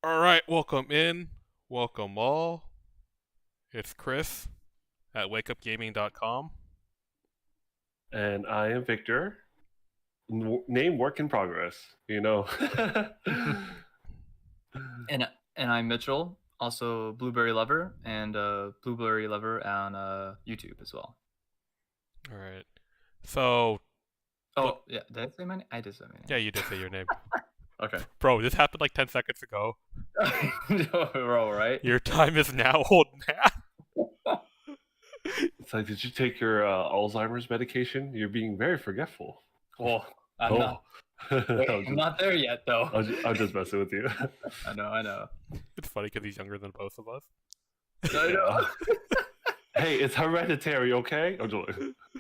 Alright, welcome in. Welcome all. It's Chris at wakeupgaming.com. And I am Victor. Name work in progress. And I'm Mitchell, also Blueberry Lover, and Blueberry Lover on YouTube as well. Alright. So, Oh, yeah, did I say my name? I did say my name. yeah, you did say your name. Okay. Bro, this happened like 10 seconds ago. Bro, right? Your time is now, old man. It's like, did you take your Alzheimer's medication? You're being very forgetful. Well, I'm not there yet, though. I'm just messing with you. I know. It's funny because he's younger than both of us. I know. Hey, it's hereditary, okay?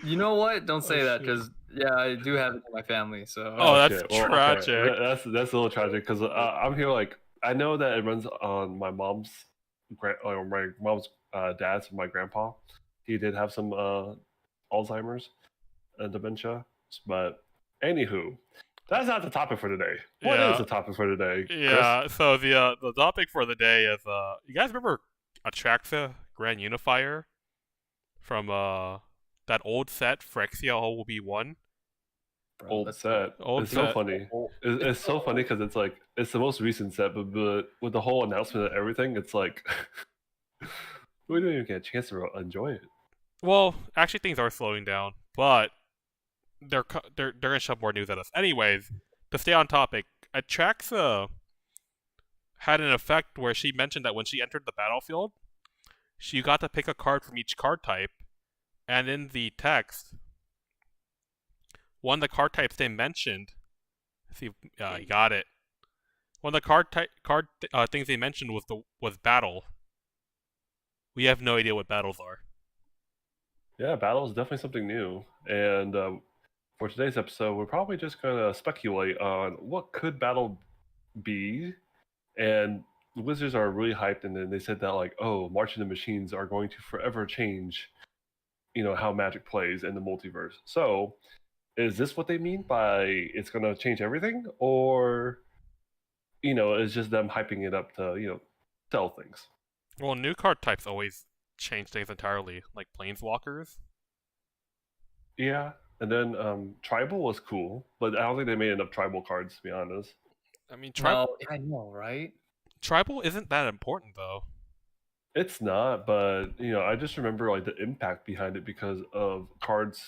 You know what? Don't say that, because I do have it in my family. So. Oh, that's shit. Well, tragic. Okay. That's a little tragic because I'm here like I know that it runs on my mom's dad's, my grandpa. He did have some Alzheimer's and dementia, but anywho, that's not the topic for today. What is the topic for today, Yeah, Chris? so the topic for the day is you guys remember Atraxa Grand Unifier from that old set Phyrexia will be one? Bro, Old set. It's set. so funny. It's so funny because it's like it's the most recent set, but with the whole announcement and everything, it's like we don't even get a chance to enjoy it. Well, actually, things are slowing down, but they're gonna shove more news at us. Anyways, to stay on topic, Atraxa had an effect where she mentioned that when she entered the battlefield, she got to pick a card from each card type, and in the text, one of the card types they mentioned. Let's see, you got it. One of the things they mentioned was battle. We have no idea what battles are. Yeah, battle is definitely something new, and for today's episode, we're probably just gonna speculate on what could battle be, and the Wizards are really hyped, and then they said that like, oh, March of the Machines are going to forever change, how Magic plays in the multiverse. So, is this what they mean by it's gonna change everything, or it's just them hyping it up to sell things? Well, new card types always change things entirely, like planeswalkers. Yeah, and then tribal was cool, but I don't think they made enough tribal cards to be honest. I mean, No, I know, right? Tribal isn't that important though. It's not, but I just remember like the impact behind it because of cards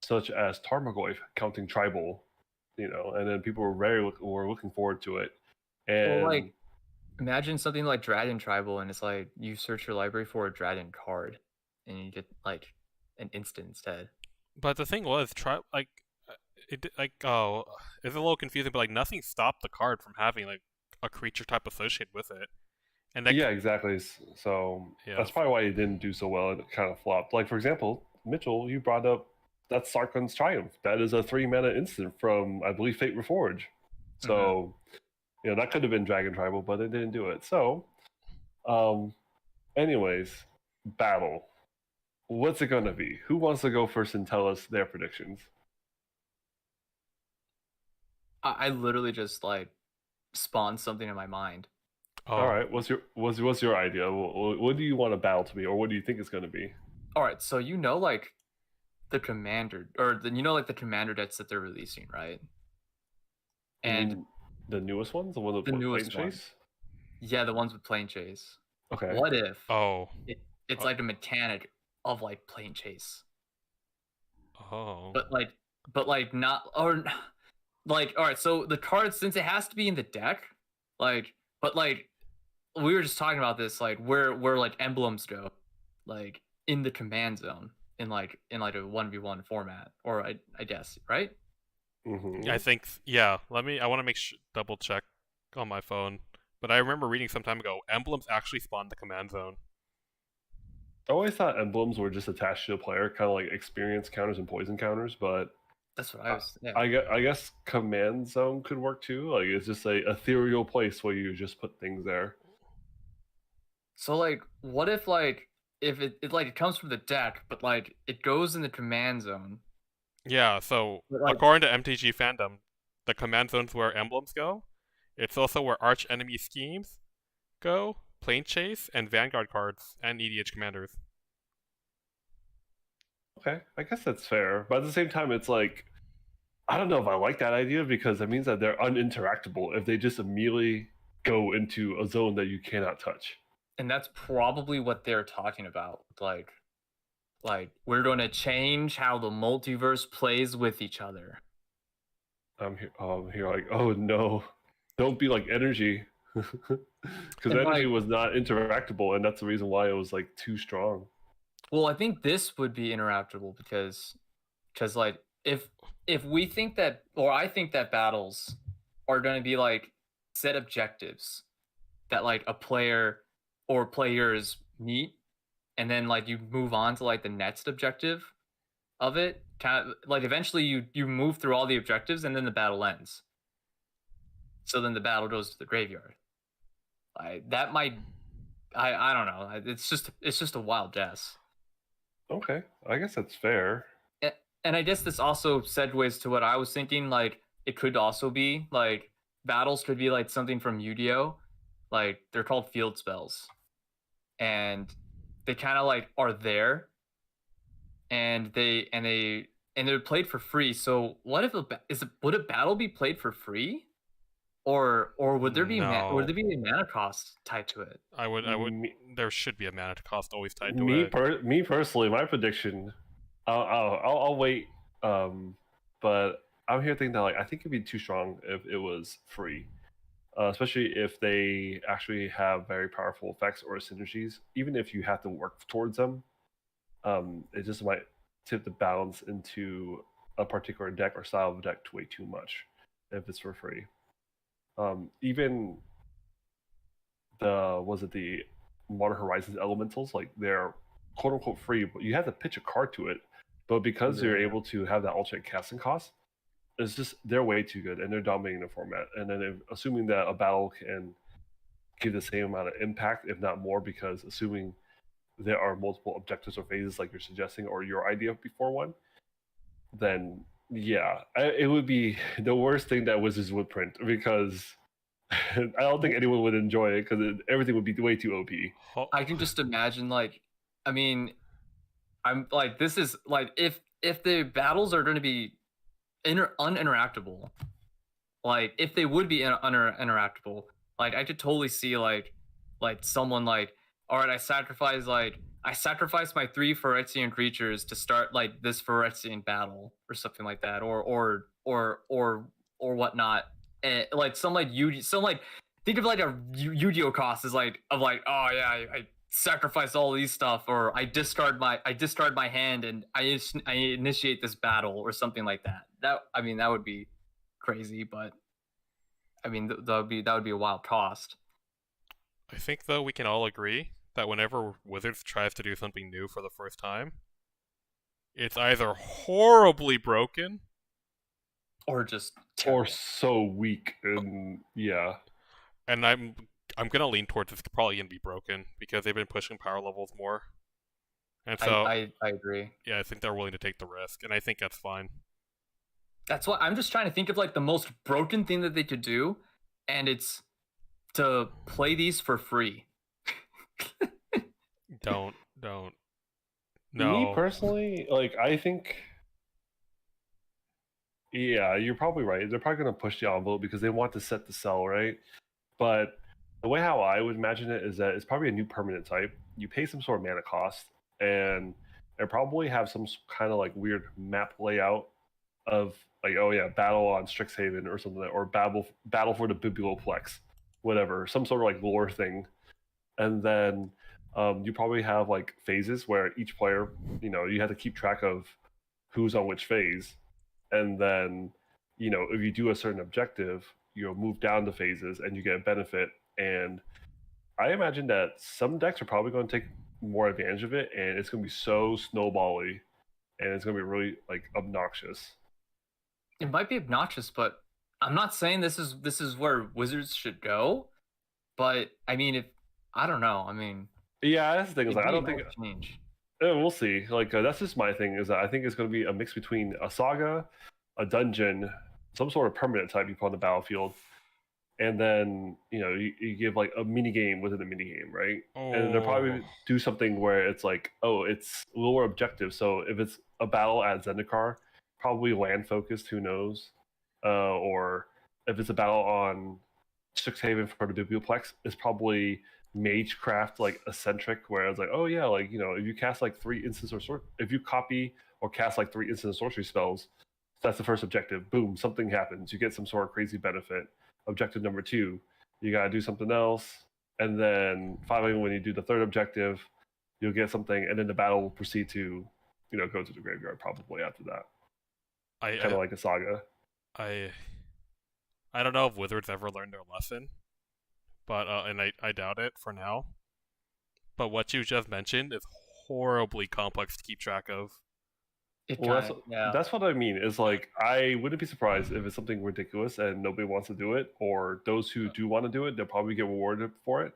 such as Tarmogoyf counting tribal, and then people were looking forward to it. And Well, like, imagine something like Dragon Tribal, and it's like you search your library for a Dragon card, and you get like an instant instead. But the thing was, it's a little confusing, but like nothing stopped the card from having like a creature type associated with it. And yeah, exactly. So that's probably why it didn't do so well. It kind of flopped. Like for example, Mitchell, you brought up that Sarkhan's Triumph. That is a 3-mana instant from I believe Fate Reforged. So that could have been Dragon Tribal, but it didn't do it. So, anyways, battle. What's it gonna be? Who wants to go first and tell us their predictions? I literally just like spawned something in my mind. Oh. All right, what's your idea? What do you want a battle to be, or what do you think it's going to be? All right, so like the commander, or like the commander decks that they're releasing, right? And the newest ones, the one with newest Plane Chase. Yeah, the ones with Plane Chase. Okay. What if? It's like a mechanic of like Plane Chase. Oh. But like not, or like, all right, so the cards, since it has to be in the deck, like, but like we were just talking about this, like where like emblems go, like in the command zone in like a 1v1 format, or I guess, right? I think, yeah. I want to double check on my phone, but I remember reading some time ago, emblems actually spawn the command zone. I always thought emblems were just attached to a player, kind of like experience counters and poison counters, but that's what I was. Yeah. I guess command zone could work too. Like it's just a ethereal place where you just put things there. So like, what if like if it comes from the deck, but like it goes in the command zone? Yeah. So according to MTG fandom, the command zone's where emblems go. It's also where arch enemy schemes, go, Plane Chase, and Vanguard cards, and EDH commanders. Okay, I guess that's fair. But at the same time, it's like, I don't know if I like that idea because that means that they're uninteractable if they just immediately go into a zone that you cannot touch. And that's probably what they're talking about. Like we're going to change how the multiverse plays with each other. I'm here like, oh no, don't be like energy. Because And, energy like- was not interactable, and that's the reason why it was like too strong. Well, I think this would be interactable because like if we think that, or I think that battles are going to be like set objectives that like a player or players meet, and then like you move on to like the next objective of it. Kind of like eventually you move through all the objectives and then the battle ends. So then the battle goes to the graveyard. That might, I don't know. It's just a wild guess. Okay, I guess that's fair. And I guess this also segues to what I was thinking. Like, it could also be like battles could be like something from Yu-Gi-Oh. Like, they're called field spells, and they kind of like are there, and they're played for free. So what if would a battle be played for free, or would there be No. would there be a mana cost tied to it? I would. Me- There should be a mana cost always tied to Me, it. me personally, my prediction. I'll wait. But I'm here thinking that like I think it'd be too strong if it was free, especially if they actually have very powerful effects or synergies. Even if you have to work towards them, it just might tip the balance into a particular deck or style of deck to way too much if it's for free. Even the Modern Horizons elementals, like they're quote unquote free, but you have to pitch a card to it. But because you're Yeah. able to have that alternate casting cost, it's just they're way too good and they're dominating the format. And then assuming that a battle can give the same amount of impact, if not more, because assuming there are multiple objectives or phases like you're suggesting or your idea before one, then yeah, it would be the worst thing that Wizards would print because I don't think anyone would enjoy it because everything would be way too OP. I can just imagine, like, I mean, I'm like, this is like, if the battles are going to be uninteractable, like, if they would be interactable, like, I could totally see like someone like, all right, I sacrifice my 3 Phyrexian creatures to start like this Phyrexian battle or something like that, or whatnot. And like some like think of like a Yu-Gi-Oh cost is like oh yeah, I sacrifice all these stuff, or I discard my hand and I initiate this battle or something like that. That would be crazy, but I mean that would be a wild cost. I think though we can all agree that whenever Wizards tries to do something new for the first time, it's either horribly broken Or just Or terrible. so weak, and yeah. and I'm gonna lean towards it's probably gonna be broken because they've been pushing power levels more. And so I agree. yeah, I think they're willing to take the risk, and I think that's fine. That's why I'm just trying to think of like the most broken thing that they could do, and it's to play these for free. Don't. Me No. personally, like I think, yeah, you're probably right. They're probably gonna push the envelope because they want to set the sell, right? But the way how I would imagine it is that it's probably a new permanent type. You pay some sort of mana cost, and they probably have some kind of like weird map layout of like, oh yeah, battle on Strixhaven or something, or battle for the Biblioplex, whatever, some sort of like lore thing. And then you probably have like phases where each player, you have to keep track of who's on which phase, and then if you do a certain objective, move down the phases and you get a benefit. And I imagine that some decks are probably going to take more advantage of it, and it's going to be so snowbally, and it's going to be really like obnoxious. It might be obnoxious, but I'm not saying this is where Wizards should go. But I mean, if I don't know, I mean, Yeah, that's the thing. Is like, I don't maybe think it might change. we'll see. Like that's just my thing. Is that I think it's going to be a mix between a saga, a dungeon, some sort of permanent type you put on the battlefield, and then you give like a mini game within a mini game, right? And they'll probably Oh. do something where it's like, oh, it's lower objective. So if it's a battle at Zendikar, probably land focused. Who knows? Or if it's a battle on Strixhaven for the Biblioplex, it's probably Magecraft like eccentric, where it's like, oh yeah, like if you cast like 3 instant or if you copy or cast like 3 instant sorcery spells, that's the first objective. Boom, something happens. You get some sort of crazy benefit. Objective number 2, you gotta do something else, and then finally, when you do the third objective, you'll get something, and then the battle will proceed to, go to the graveyard probably after that. Kind of like a saga. I don't know if Wizards ever learned their lesson, but and I doubt it for now. But what you just mentioned is horribly complex to keep track of. Well, that's what I mean. Is like, I wouldn't be surprised if it's something ridiculous and nobody wants to do it, or those who do want to do it, they'll probably get rewarded for it.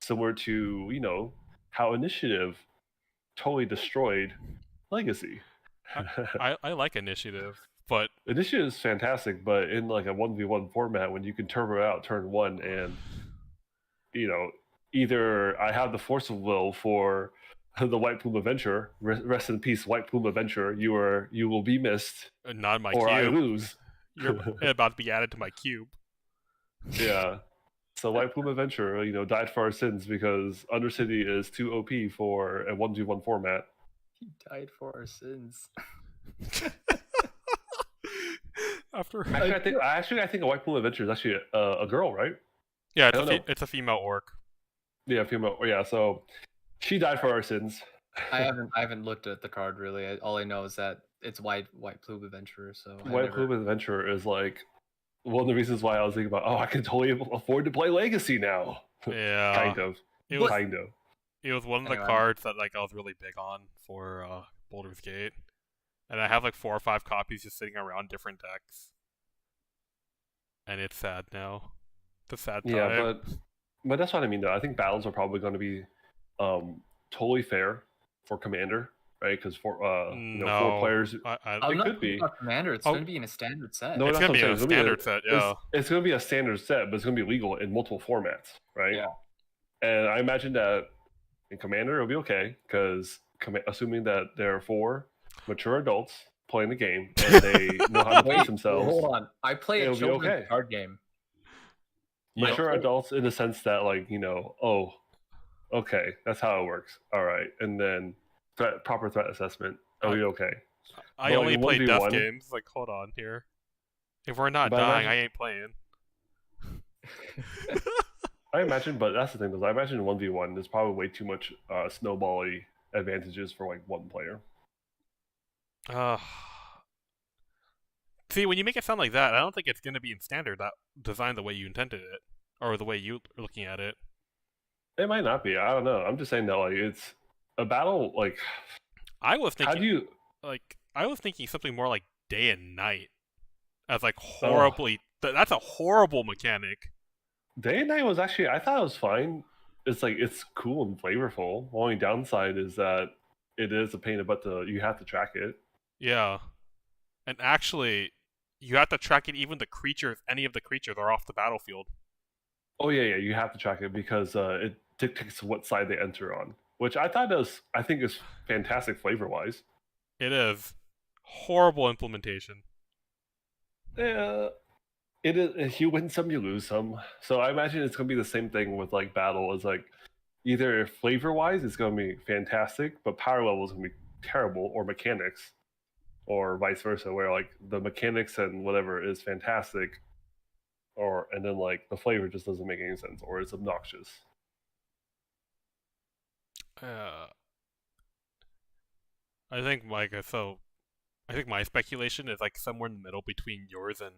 Similar to how Initiative totally destroyed Legacy. I like Initiative, but Initiative is fantastic, but in like a 1v1 format, when you can turbo out turn 1 and either I have the force of will for the White Plume Adventure, rest in peace, White Plume Adventure, you will be missed, not my or cube. I lose. You're about to be added to my cube. Yeah. So White Plume Adventure, died for our sins because Undercity is too OP for a 1v1 format. He died for our sins. I think a White Plume Adventure is actually a girl, right? Yeah, it's a female orc. Yeah, female. Yeah, so she died for our sins. I haven't looked at the card really. All I know is that it's White Plume Adventurer. So White Plume Adventure is like one of the reasons why I was thinking about, I can totally afford to play Legacy now. Yeah, kind of. It was one of the cards that I was really big on for Baldur's Gate, and I have 4 or 5 copies just sitting around different decks, and it's sad now. It's a sad time. Yeah, but that's what I mean though. I think battles are probably going to be totally fair for Commander, right? Because for 4 players, it could be Commander. It's going to be in a standard set. No, it's going to be in a standard set. Yeah, it's going to be a standard set, but it's going to be legal in multiple formats, right? Yeah. And I imagine that in Commander it'll be okay, because assuming that there are 4 mature adults playing the game and they know how to place themselves. Hold on, I play a children's card game. Mature adults in the sense that okay, that's how it works. All right, and then proper threat assessment. Are we okay? I only play death games. Hold on here. If we're not dying, I ain't playing. I imagine, but that's the thing, though. I imagine 1v1, there's probably way too much snowbally advantages for one player. See, when you make it sound like that, I don't think it's going to be in standard that designed the way you intended it, or the way you're looking at it. It might not be. I don't know. I'm just saying that it's a battle. I was thinking. How do you I was thinking something more like day and night, as horribly. That's a horrible mechanic. Day and night was actually, I thought it was fine. It's cool and flavorful. Only downside is that it is a pain in the butt you have to track it. Yeah, and actually, you have to track it. Even any of the creatures are off the battlefield. Oh yeah, you have to track it because it dictates what side they enter on, which I think is fantastic flavor wise. It is horrible implementation. Yeah. It is. You win some, you lose some. So I imagine it's gonna be the same thing with battle. Is either flavor wise, it's gonna be fantastic, but power level is gonna be terrible, or mechanics, or vice versa, where the mechanics and whatever is fantastic, and then the flavor just doesn't make any sense, or it's obnoxious. I think I think my speculation is somewhere in the middle between yours and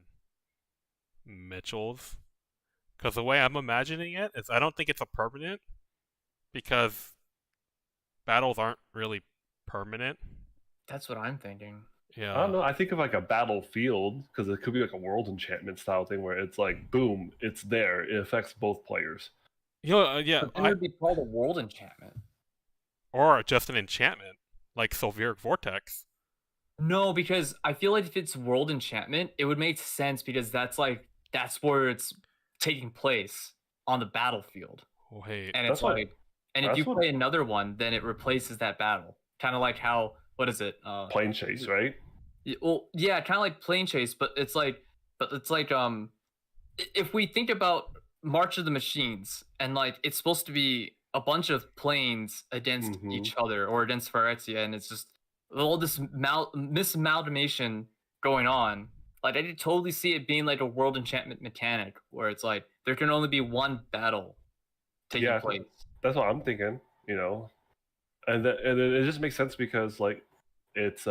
Mitchell's, because the way I'm imagining it is I don't think it's a permanent, because battles aren't really permanent. That's what I'm thinking. Yeah, I don't know. I think of a battlefield, because it could be a world enchantment style thing where it's boom, it's there. It affects both players. Yeah, It would be called a world enchantment, or just an enchantment like Sulfuric Vortex. No, because I feel if it's world enchantment, it would make sense, because that's where it's taking place on the battlefield. Wait. And That's it's what- like, and if that's you what- play another one, then it replaces that battle. Kind of like how, what is it? Plane chase, right? Well, yeah, kind of like plane chase, but it's like, if we think about March of the Machines, and like it's supposed to be a bunch of planes against Mhm. each other or against Phyrexia, and it's just all this misamalgamation going on. Like I could totally see it being like a world enchantment mechanic where it's like there can only be one battle taking Yeah, place. that's what I'm thinking. And it just makes sense because like it's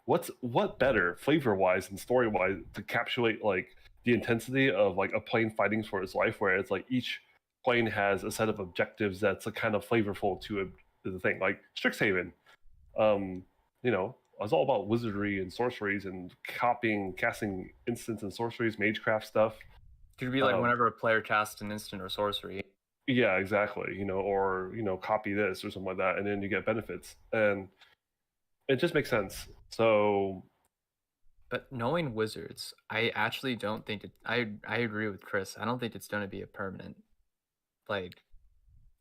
what better flavor wise and story wise to capsulate like the intensity of like a plane fighting for its life, where it's like each plane has a set of objectives that's a kind of flavorful to the thing. Like Strixhaven, it's all about wizardry and sorceries and casting instants and sorceries, magecraft stuff. Could be like Um, whenever a player casts an instant or sorcery. Yeah, exactly. Or copy this or something like that, and then you get benefits, and it just makes sense. So But knowing Wizards, I actually don't think it. I agree with Chris. I don't think it's going to be a permanent. Like,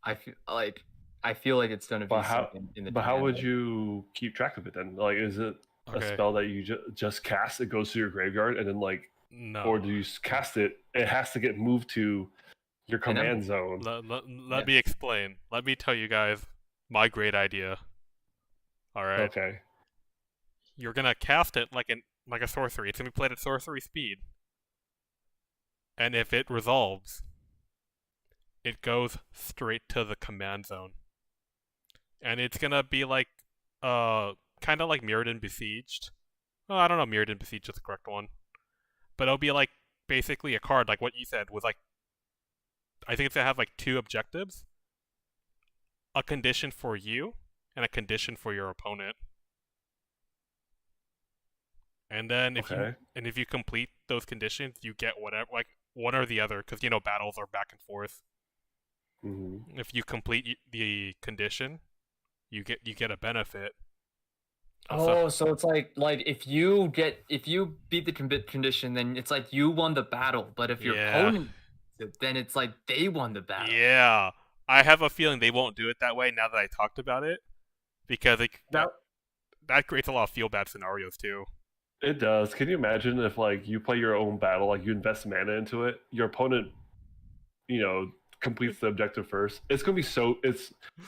I feel like it's going to be But how- something in the. But how would dynamic. you keep track of it then? Like, is it a Okay. spell that you just cast? It goes to your graveyard, and then like, No. or do you cast it? It has to get moved to your And I'm- command zone. Let Yeah. me explain. Let me tell you guys my great idea. All right. Okay. You're gonna cast it like a sorcery. It's gonna be played at sorcery speed. And if it resolves, it goes straight to the command zone. And it's gonna be like kinda like Mirrodin Besieged. Well, I don't know if Mirrodin Besieged is the correct one. But it'll be like basically a card like what you said with like I think it's gonna have like two objectives. A condition for you and a condition for your opponent. And then Okay. if you complete those conditions, you get whatever, like one or the other, because battles are back and forth. hmm If you complete the condition, you get a benefit. Oh, so it's like if you beat the condition, then it's like you won the battle. But if your Yeah. opponent, then it's like they won the battle. Yeah, I have a feeling they won't do it that way now that I talked about it, because that creates a lot of feel bad scenarios too. It does. Can you imagine if like you play your own battle, like you invest mana into it, your opponent, completes the objective first? It's gonna be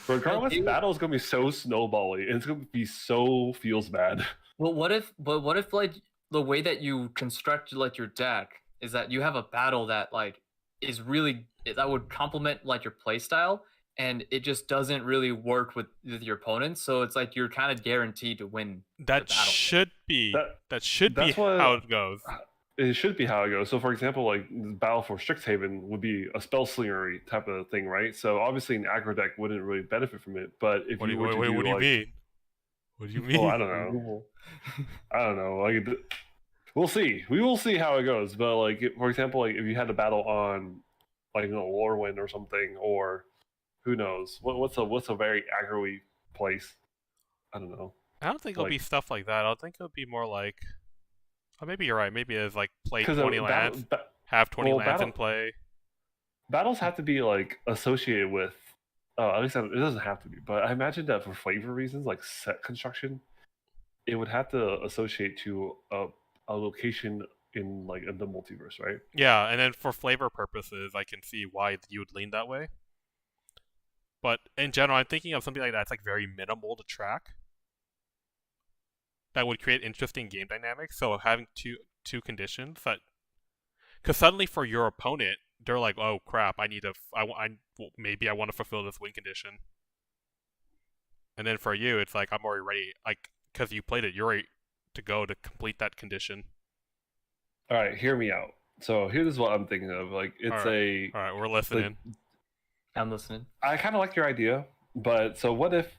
regardless, Well, battle is gonna be so snowbally, and it's gonna be so feels bad. Well, what if like the way that you construct like your deck is that you have a battle that like is really that would complement like your playstyle, and it just doesn't really work with your opponents. So it's like you're kind of guaranteed to win. That battle. should be That's how what- it goes. It should be how it goes. So, for example, like Battle for Strixhaven would be a spell slingery type of thing, right? So, obviously, an aggro deck wouldn't really benefit from it. But if What do you you, were to wait, do, what do you like, mean? What do you mean? well, I don't know. I don't know. Like, we'll see. We will see how it goes. But like, for example, like if you had a battle on, like Lorwyn or something, or who knows, what's a very aggro-y place? I don't know. I don't think it'll be stuff like that. I think it'll be more like. Oh, maybe you're right. Maybe it's like play 20 lands, have 20 lands in play. Battles have to be like associated with. At least it doesn't have to be, but I imagine that for flavor reasons, like set construction, it would have to associate to a location in the multiverse, right? Yeah, and then for flavor purposes, I can see why you would lean that way. But in general, I'm thinking of something like that's like very minimal to track. That would create interesting game dynamics. So having two conditions that, because suddenly for your opponent, they're like, oh crap, maybe I want to fulfill this win condition. And then for you, it's like I'm already ready, like because you played it, you're ready to go to complete that condition. All right, hear me out. So here's what I'm thinking of. Like it's All right, we're listening. I'm listening. I kind of like your idea, but so what if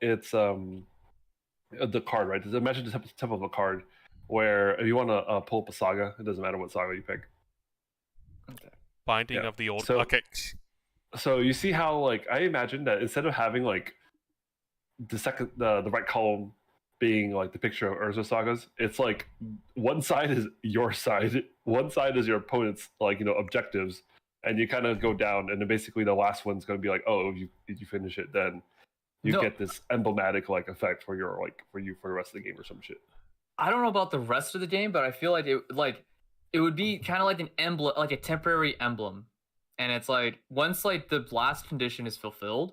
it's the card, right? Imagine the type of a card where if you want to pull up a saga, it doesn't matter what saga you pick. Binding Yeah. of the old. So- Okay. So you see how like I imagine that instead of having like the right column being like the picture of Urza sagas, it's like one side is your side, one side is your opponent's like objectives, and you kind of go down, and then basically the last one's going to be like, oh, if you finish it, then you No. get this emblematic like effect for your for the rest of the game or some shit. I don't know about the rest of the game, but I feel like it would be kind of like an emblem, like a temporary emblem, and it's like once like the last condition is fulfilled,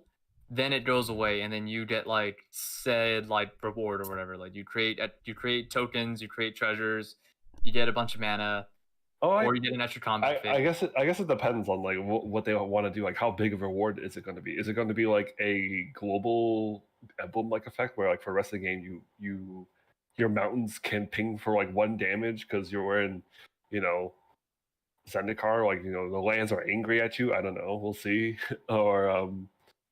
then it goes away, and then you get like said like reward or whatever. Like you create tokens, you create treasures, you get a bunch of mana, or you get an extra combat phase. I guess it depends on like what they want to do. Like how big of a reward is it going to be? Is it going to be like a global emblem like effect where like for the rest of the game your mountains can ping for like 1 damage because you're wearing Zendikar, like the lands are angry at you. I don't know. We'll see. Or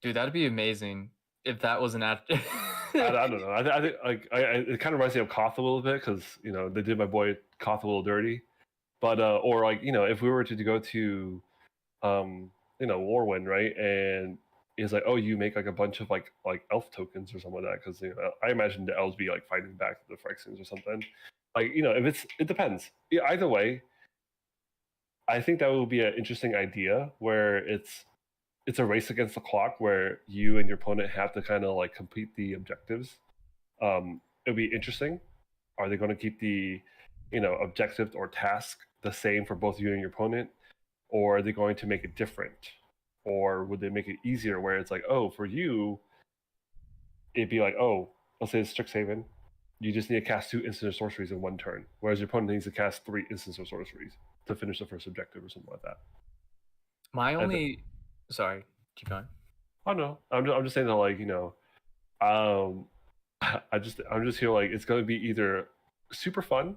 dude, that'd be amazing if that was an I don't know. I think like it kind of reminds me of Koth a little bit because they did my boy Koth a little dirty. But or like if we were to go to Warwind, right, and it's like, oh, you make like a bunch of like elf tokens or something like that, because I imagine the elves be like fighting back the Phyrexians or something. Like if it depends. Yeah, either way, I think that would be an interesting idea where it's a race against the clock where you and your opponent have to kind of like complete the objectives. It'd be interesting. Are they going to keep the objective or task the same for both you and your opponent, or are they going to make it different? Or would they make it easier where it's like, oh, for you, it'd be like, oh, let's say it's Strixhaven, you just need to cast 2 instant sorceries in 1 turn, whereas your opponent needs to cast 3 instant sorceries to finish the first objective or something like that. Sorry, keep going. Oh no, I'm just saying that like I'm just here like it's gonna be either super fun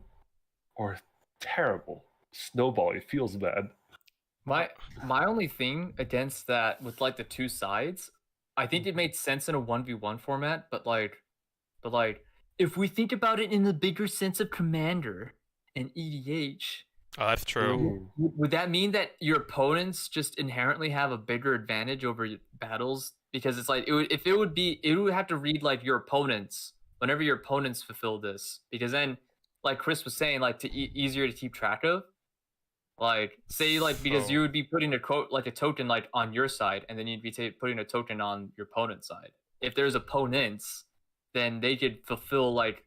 or terrible. Snowball, it feels bad. My only thing against that with like the 2 sides, I think it made sense in a 1v1 format, but like if we think about it in the bigger sense of Commander and EDH, Oh, that's true. would that mean that your opponents just inherently have a bigger advantage over battles? Because it's like it would have to read like your opponents whenever your opponents fulfill this, because then like Chris was saying, like easier to keep track of. Like say like because you would be putting a token like on your side, and then you'd be putting a token on your opponent's side. If there's opponents, then they could fulfill like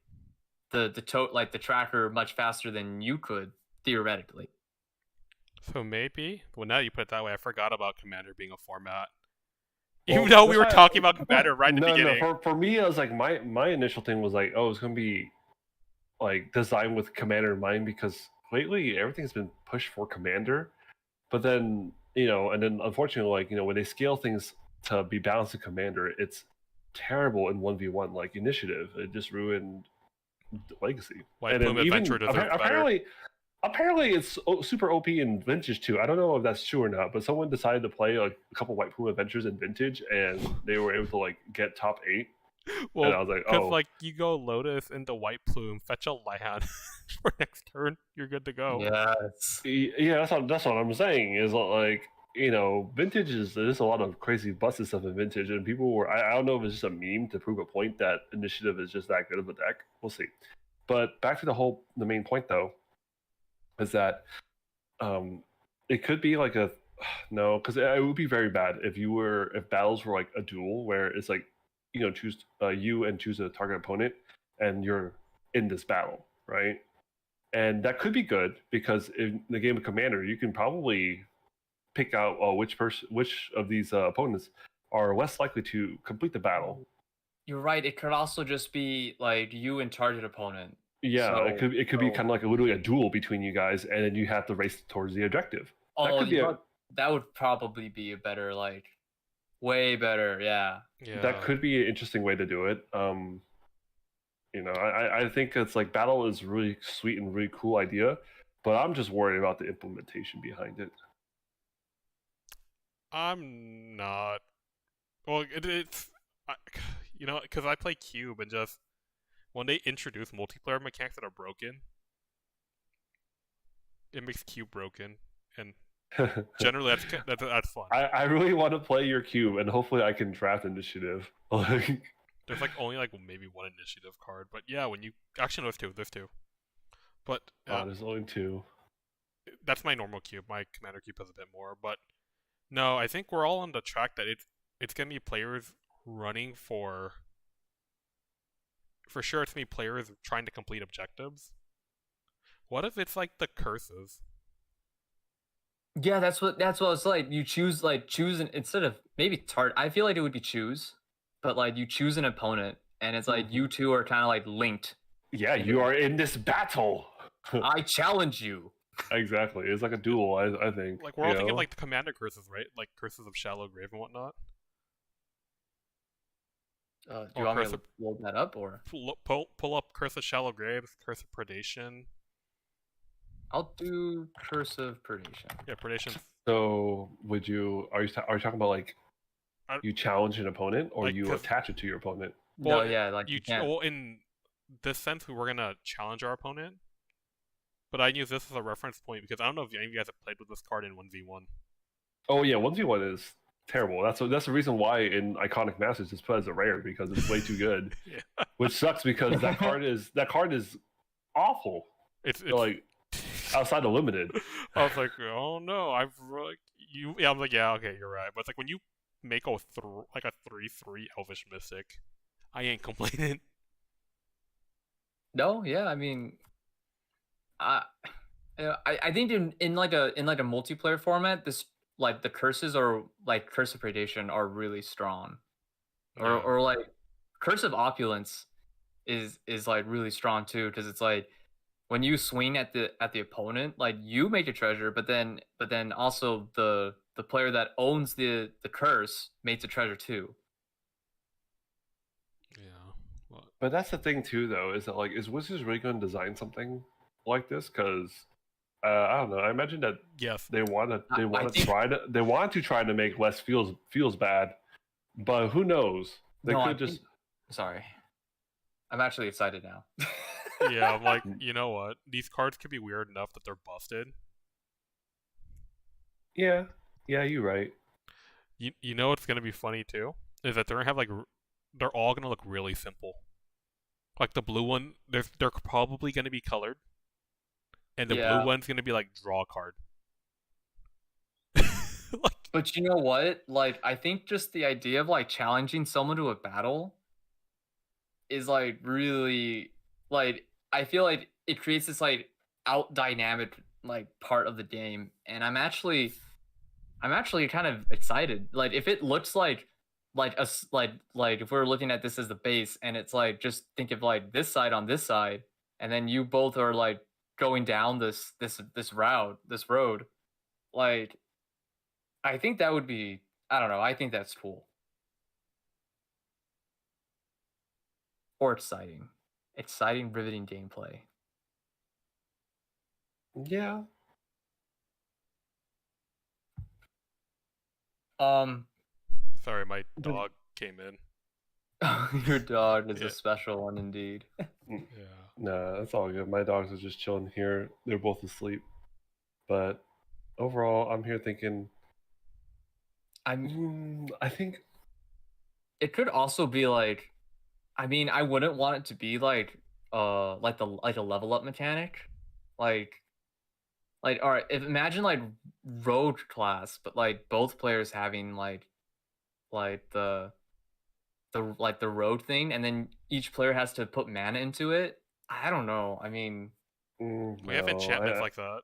the tracker much faster than you could theoretically. So maybe. Well, now you put it that way, I forgot about Commander being a format. Well, Even though we were talking about Commander right in the beginning. No, for me, I was like my initial thing was like, oh, it's gonna be like designed with Commander in mind, because lately everything's been pushed for Commander, but then and then unfortunately, like when they scale things to be balanced in Commander, it's terrible in 1v1 like initiative. It just ruined Legacy. White And Plume then Adventure deserves better. Apparently it's super OP in Vintage too. I don't know if that's true or not, but someone decided to play like a couple White Plume Adventures in Vintage, and they were able to like get top 8. Well, and I was like, because oh, like you go Lotus into White Plume, fetch a land for next turn, you're good to go. Yeah, that's what I'm saying is like Vintage there's a lot of crazy busted stuff in Vintage, and people were I don't know if it's just a meme to prove a point that Initiative is just that good of a deck. We'll see. But back to the main point though, is that it could be like no, because it would be very bad if battles were like a duel where it's like choose you and choose a target opponent, and you're in this battle, right? And that could be good because in the game of Commander, you can probably pick out which of these opponents are less likely to complete the battle. You're right. It could also just be like you and target opponent. Yeah, so, it could be kind of like literally a duel between you guys, and then you have to race towards the objective. That would probably be a better, like, way better. Yeah. That could be an interesting way to do it. I think it's like battle is really sweet and really cool idea, but I'm just worried about the implementation behind it. I'm not. Well, it's because I play Cube, and just when they introduce multiplayer mechanics that are broken, it makes Cube broken, and generally that's fun. I really want to play your Cube, and hopefully I can draft Initiative. Don't There's like only like maybe one initiative card, but yeah, when you actually no, there's two. But There's only 2. that's my normal cube. My commander cube has a bit more, but no, I think we're all on the track that it's gonna be players running for sure. It's gonna be players trying to complete objectives. What if it's like the curses? Yeah, that's what it's like. You choose instead of maybe it's hard. I feel like it would be choose, but like you choose an opponent, and it's like you two are kind of like linked. Yeah, you are in this battle. I challenge you. Exactly. It's like a duel, I think. Like we're all thinking like the commander curses, right? Like curses of Shallow Grave and whatnot. Do you want me to load that up or pull up Curse of Shallow Graves, Curse of Predation? I'll do Curse of Predation. Yeah, Predation. So, are you talking about like you challenge an opponent or like, you attach it to your opponent? Well, no, yeah, like well, in this sense, we were gonna challenge our opponent, but I use this as a reference point because I don't know if any of you guys have played with this card in 1v1. Oh yeah, 1v1 is terrible. That's the reason why in Iconic Masters it's put as a rare because it's way too good. Yeah. Which sucks because that card is awful. It's like outside the limited. I was like, oh no, I've like you. Yeah, I'm like, yeah, okay, you're right. But it's like when you make a 3/3 Elvish Mystic, I ain't complaining. No, yeah, I mean, I think in like a multiplayer format, this like the curses or like Curse of Predation are really strong, or like Curse of Opulence is like really strong too because it's like when you swing at the opponent, like you make a treasure, but then also the player that owns the curse makes a treasure too. Yeah, but that's the thing too, though, is that like is Wizards really going to design something like this? Because I don't know. I imagine that yes, they want to try to make less feels bad, but who knows? They could just. Sorry, I'm actually excited now. Yeah, I'm like, you know what? These cards could be weird enough that they're busted. Yeah, you're right. You know what's gonna be funny too is that they're gonna have like they're all gonna look really simple. Like the blue one, they're probably gonna be colored, and the blue one's gonna be like draw card. Like, but you know what? Like, I think just the idea of like challenging someone to a battle is like really like I feel like it creates this like out dynamic like part of the game, and I'm actually kind of excited. Like if it looks like a like if we're looking at this as the base, and it's like just think of like this side on this side, and then you both are like going down this road, like I think that would be I don't know. I think that's cool or exciting. Exciting, riveting gameplay. Yeah. Sorry, my dog came in. Your dog is a special one indeed. Yeah. Nah, that's all good. My dogs are just chilling here. They're both asleep. But overall, I'm here thinking. I think it could also be like. I mean, I wouldn't want it to be like a level up mechanic, like all right. Imagine like road class, but like both players having like the road thing, and then each player has to put mana into it. I don't know. I mean, we have enchantments like that.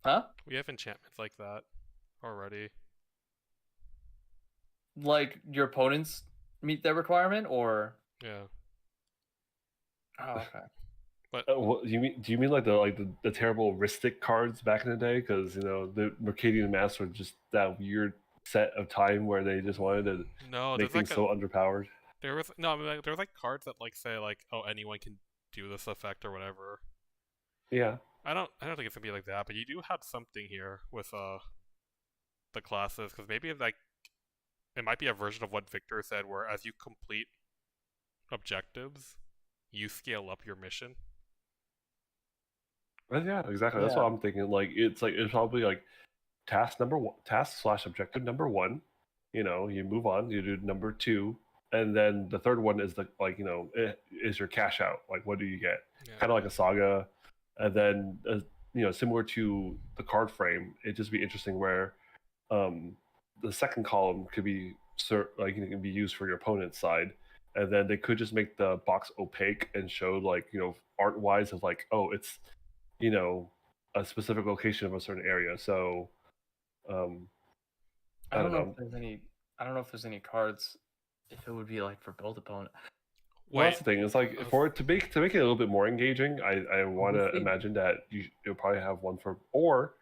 Huh? We have enchantments like that already. Like your opponents meet that requirement, or yeah. Oh, okay. But do you mean like the terrible Ristic cards back in the day? Because you know the Mercadian Masks were just that weird set of time where they just wanted to make things so underpowered. There was like cards that like say like, oh, anyone can do this effect or whatever. Yeah. I don't think it's gonna be like that, but you do have something here with the classes, because maybe like it might be a version of what Victor said, where as you complete objectives, you scale up your mission. Yeah, exactly. That's what I'm thinking. Like it's probably like task/objective number 1. You know, you move on. You do number 2, and then the third one is is your cash out. Like, what do you get? Kind of like a saga, and then similar to the card frame, it'd just be interesting where the second column could be can be used for your opponent's side, and then they could just make the box opaque and show art wise of it's a specific location of a certain area. So I don't know if there's any. I don't know if there's any cards. If it would be like for both opponents. Well, that's the thing. It's like for it to make it a little bit more engaging. I want to imagine that you'll probably have one for, or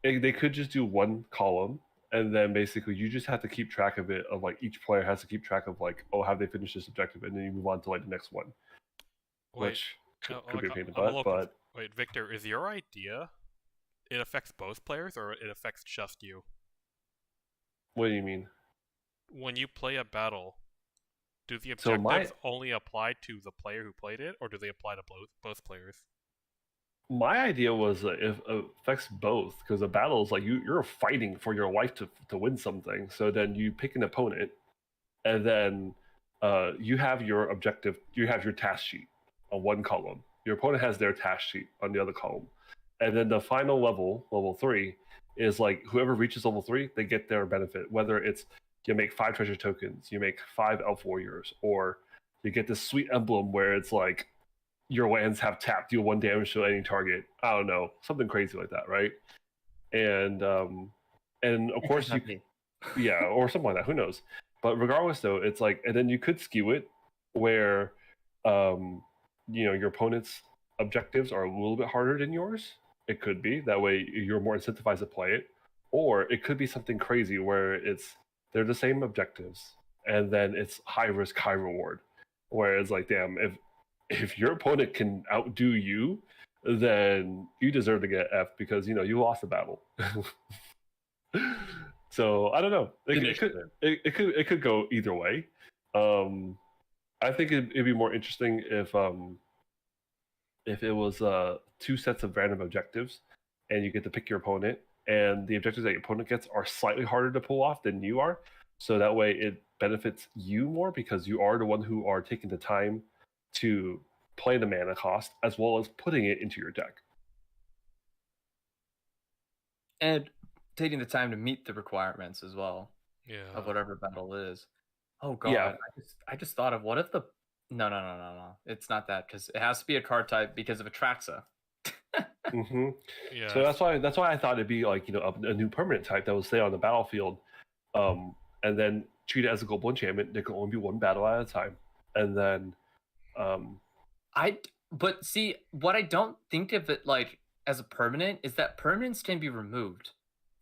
they could just do one column, and then basically you just have to keep track of it. Of like each player has to keep track of have they finished this objective, and then you move on to like the next one. Which could be a pain in the butt. But wait, Victor, is your idea it affects both players or it affects just you? What do you mean? When you play a battle, do the objectives only apply to the player who played it, or do they apply to both players? My idea was that it affects both, because a battle is like you're fighting for your life to win something. So then you pick an opponent, and then you have your objective, you have your task sheet on one column. Your opponent has their task sheet on the other column. And then the final level 3, is like whoever reaches level 3, they get their benefit. Whether it's you make 5 treasure tokens, you make 5 elf warriors, or you get this sweet emblem where it's like your lands have tapped, deal 1 damage to any target. I don't know, something crazy like that, right? And of course or something like that. Who knows? But regardless, though, it's like, and then you could skew it where your opponent's objectives are a little bit harder than yours. It could be that way you're more incentivized to play it, or it could be something crazy where they're the same objectives, and then it's high risk, high reward. Whereas, like, damn, if your opponent can outdo you, then you deserve to get F because you lost the battle. So I don't know. It could go either way. I think it'd be more interesting if it was 2 sets of random objectives, and you get to pick your opponent, and the objectives that your opponent gets are slightly harder to pull off than you are. So that way it benefits you more because you are the one who are taking the time to play the mana cost as well as putting it into your deck. And taking the time to meet the requirements as well. Yeah. Of whatever battle is. Oh god. Yeah. I just thought of what if the No. It's not that, because it has to be a card type because of Atraxa. Mm-hmm. Yeah. So that's why I thought it'd be like a new permanent type that would stay on the battlefield, and then treat it as a global enchantment. There can only be one battle at a time, and then But see, what I don't think of it like as a permanent is that permanents can be removed.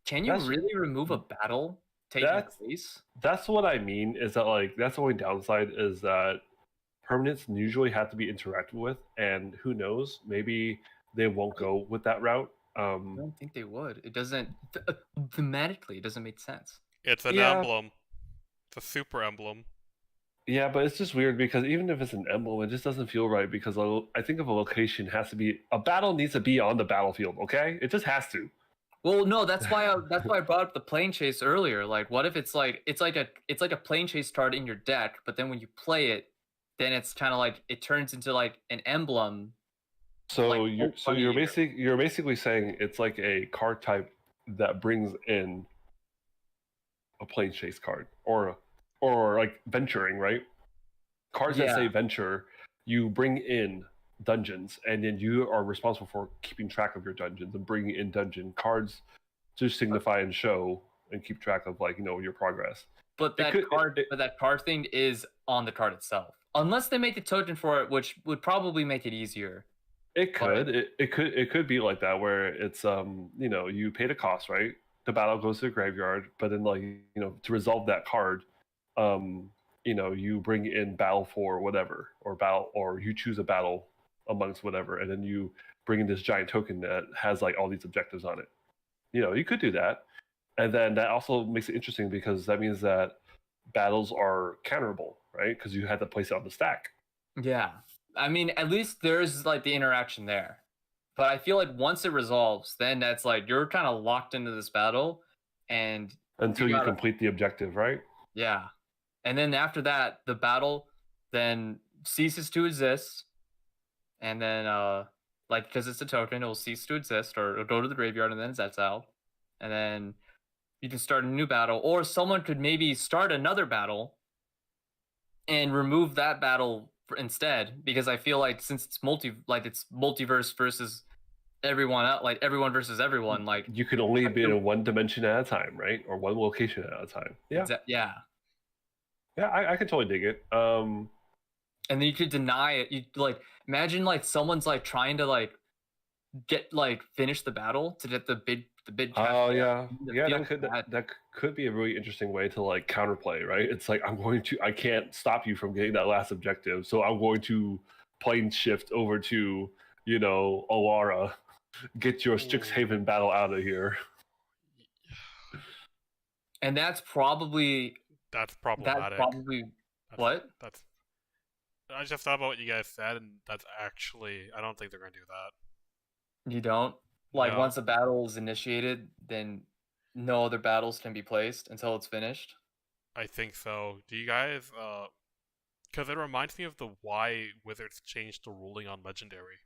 Can you really remove a battle taking place? That's what I mean. Is that like that's the only downside is that permanents usually have to be interacted with, and who knows, maybe they won't go with that route. I don't think they would. It doesn't thematically. It doesn't make sense. It's an emblem. It's a super emblem. Yeah, but it's just weird because even if it's an emblem, it just doesn't feel right because I think of a location has to be a battle needs to be on the battlefield. Okay, it just has to. Well, no, that's why I brought up the plane chase earlier. Like, what if it's like a plane chase card in your deck, but then when you play it, then it's kind of like it turns into like an emblem. So you're basically saying it's like a card type that brings in a plane chase card or like venturing, right? Cards that say venture, you bring in dungeons, and then you are responsible for keeping track of your dungeons and bringing in dungeon cards to signify and show and keep track of your progress. But that card thing is on the card itself, unless they make a token for it, which would probably make it easier. It could be like that where it's you pay the cost, right? The battle goes to the graveyard, but then to resolve that card, you bring in battle for whatever or you choose a battle amongst whatever, and then you bring in this giant token that has all these objectives on it. You could do that, and then that also makes it interesting because that means that battles are counterable, right? Because you had to place it on the stack. Yeah. I mean, at least there's the interaction there. But I feel like once it resolves, then that's you're kind of locked into this battle, and until you complete the objective, right? Yeah. and then after that, the battle then ceases to exist, and then like because it's a token, it will cease to exist, or it'll go to the graveyard and then it's exiled, and then you can start a new battle, or someone could maybe start another battle and remove that battle instead, because I feel like since it's it's multiverse versus everyone else, like everyone versus everyone, like You could only be in one dimension at a time, right? Or one location at a time. Yeah. yeah. Yeah, I can totally dig it. And then you could deny it. You like imagine like someone's like trying to like get like finish the battle to get the big Oh yeah, It yeah. feels That bad. could be a really interesting way to like counterplay, right? It's like I can't stop you from getting that last objective, so I'm going to plane shift over to Alara, get your Strixhaven battle out of here. And that's problematic. What? That's. I just thought about what you guys said, and that's actually. I don't think they're gonna do that. You don't like No. once a battle is initiated, then no other battles can be placed until it's finished. I think so. Do you guys? Because it reminds me of the why Wizards changed the ruling on Legendary.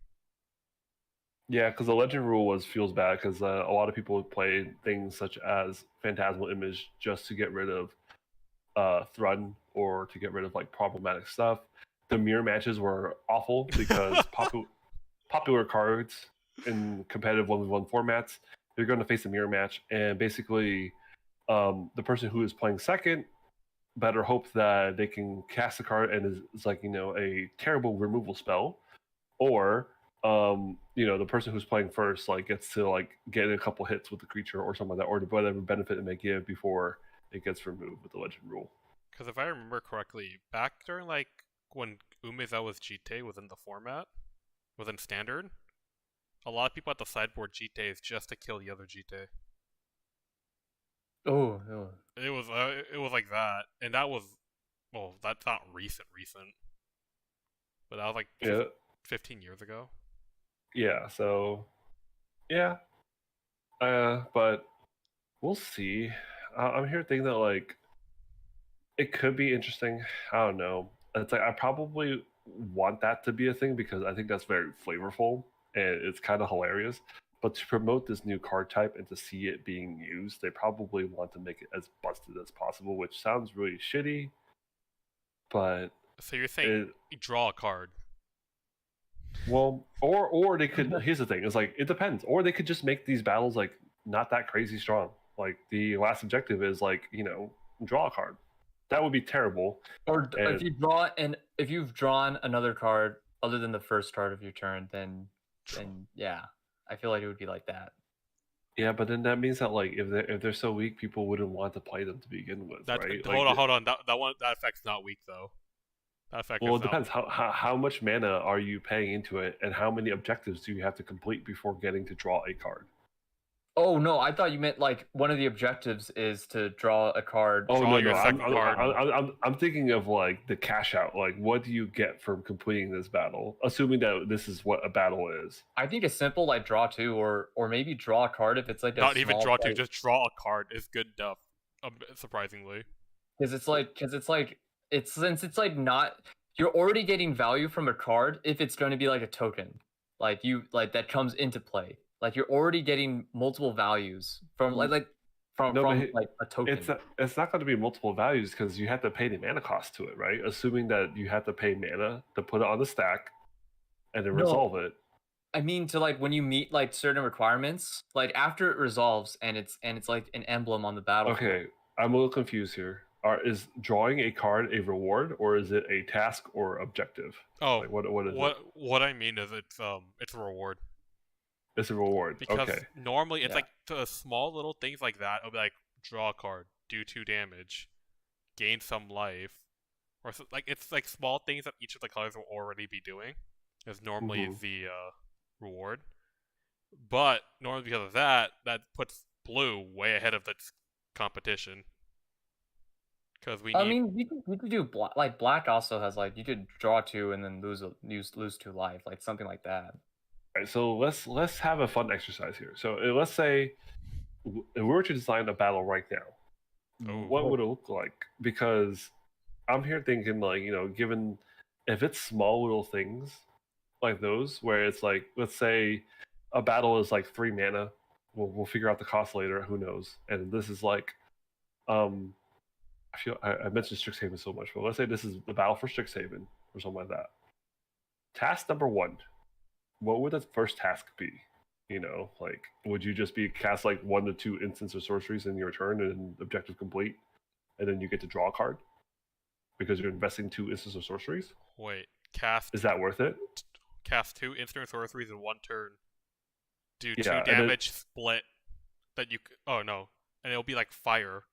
Yeah, because the legend rule feels bad because a lot of people play things such as Phantasmal Image just to get rid of Thrun or to get rid of like problematic stuff. The mirror matches were awful because popular cards in competitive 1v1 formats, they're going to face a mirror match, and basically the person who is playing second better hope that they can cast the card and is like a terrible removal spell, or the person who's playing first like gets to like get a couple hits with the creature or something like that, or whatever benefit it may give before it gets removed with the legend rule. Because if I remember correctly, back during like when Umeza was GT within the format, within standard, a lot of people at the sideboard GTs just to kill the other GT. Oh. It was like that, and that was, well, that's not recent, but that was like 15 years ago. Yeah, so yeah, but we'll see. I'm here thinking that like it could be interesting. I don't know. It's like I probably want that to be a thing because I think that's very flavorful and it's kind of hilarious. But to promote this new card type and to see it being used, they probably want to make it as busted as possible, which sounds really shitty. But so you're saying you draw a card? Well, or they could. Here's the thing: it's like it depends. Or they could just make these battles like not that crazy strong. Like the last objective is like draw a card. That would be terrible. Or if you've drawn another card other than the first card of your turn, then yeah, I feel like it would be like that. Yeah, but then that means that like if they're so weak, people wouldn't want to play them to begin with, right? Hold on. That effect's not weak though. That effect. Well, it depends. How much mana are you paying into it, and how many objectives do you have to complete before getting to draw a card? Oh no, I thought you meant like one of the objectives is to draw a card. Oh no, I'm thinking of like the cash out. Like, what do you get from completing this battle? Assuming that this is what a battle is. I think it's simple, like draw two, or maybe draw a card if it's like not even draw two, just draw a card is good enough. Surprisingly, because it's not, you're already getting value from a card if it's going to be like a token, like that comes into play. Like you're already getting multiple values from from a token. It's not going to be multiple values because you have to pay the mana cost to it, right? Assuming that you have to pay mana to put it on the stack and then resolve it. I mean, to like when you meet like certain requirements, like after it resolves and it's like an emblem on the battlefield. Okay, I'm a little confused here. Is drawing a card a reward or is it a task or objective? Oh, like, what is it? What I mean is it's a reward. It's a reward. Because okay. Normally it's like the small little things like that. It'll be like draw a card, do 2 damage, gain some life, or like it's like small things that each of the colors will already be doing. Is normally the reward, but normally because of that puts blue way ahead of the competition. Because I mean, you could do like black also has like you could draw 2 and then lose 2 life, like something like that. All right, so let's have a fun exercise here. So let's say if we were to design a battle right now, what would it look like? Because I'm here thinking like, given if it's small little things like those where it's like, let's say a battle is like 3 mana. We'll figure out the cost later. Who knows? And this is like, um, I mentioned Strixhaven so much, but let's say this is the battle for Strixhaven or something like that. Task number 1. What would the first task be? Like, would you just be cast like 1 to 2 instants or sorceries in your turn and objective complete, and then you get to draw a card because you're investing 2 instants or sorceries? Wait, Is that worth it? cast 2 instant sorceries in 1 turn. Do Yeah, 2 and then- damage split that you. Oh no, and it'll be like fire,